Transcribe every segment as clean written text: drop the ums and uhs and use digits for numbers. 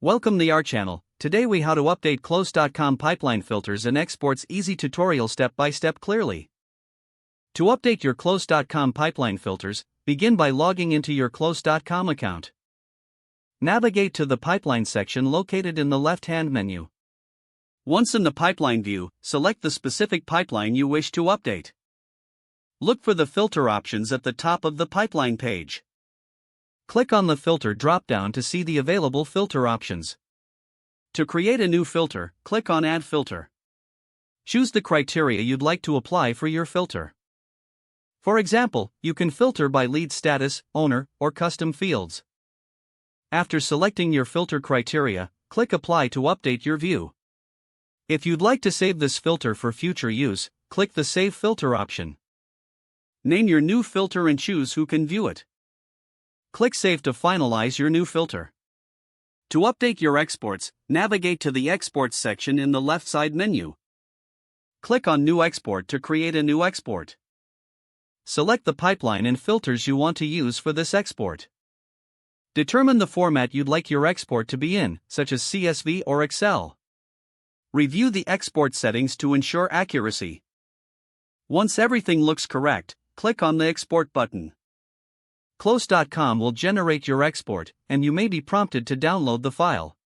Welcome to our channel. Today we how to update Close.com pipeline filters and exports easy tutorial step by step clearly. To update your Close.com pipeline filters, begin by logging into your Close.com account. Navigate to the pipeline section located in the left-hand menu. Once in the pipeline view, select the specific pipeline you wish to update. Look for the filter options at the top of the pipeline page. Click on the filter drop-down to see the available filter options. To create a new filter, click on Add Filter. Choose the criteria you'd like to apply for your filter. For example, you can filter by lead status, owner, or custom fields. After selecting your filter criteria, click Apply to update your view. If you'd like to save this filter for future use, click the Save Filter option. Name your new filter and choose who can view it. Click Save to finalize your new filter. To update your exports, navigate to the Exports section in the left side menu. Click on New Export to create a new export. Select the pipeline and filters you want to use for this export. Determine the format you'd like your export to be in, such as CSV or Excel. Review the export settings to ensure accuracy. Once everything looks correct, click on the Export button. Close.com will generate your export, and you may be prompted to download the file.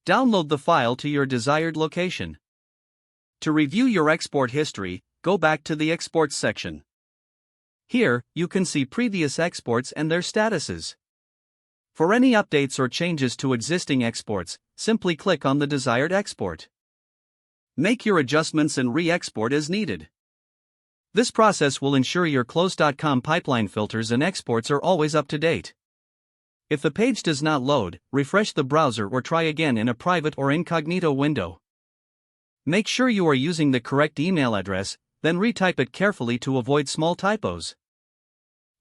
Download the file to your desired location. To review your export history, go back to the Exports section. Here, you can see previous exports and their statuses. For any updates or changes to existing exports, simply click on the desired export. Make your adjustments and re-export as needed. This process will ensure your Close.com pipeline filters and exports are always up to date. If the page does not load, refresh the browser or try again in a private or incognito window. Make sure you are using the correct email address, then retype it carefully to avoid small typos.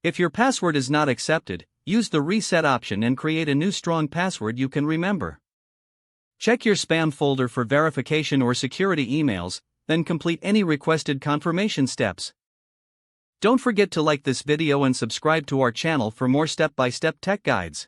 If your password is not accepted, use the reset option and create a new strong password you can remember. Check your spam folder for verification or security emails, then complete any requested confirmation steps. Don't forget to like this video and subscribe to our channel for more step-by-step tech guides.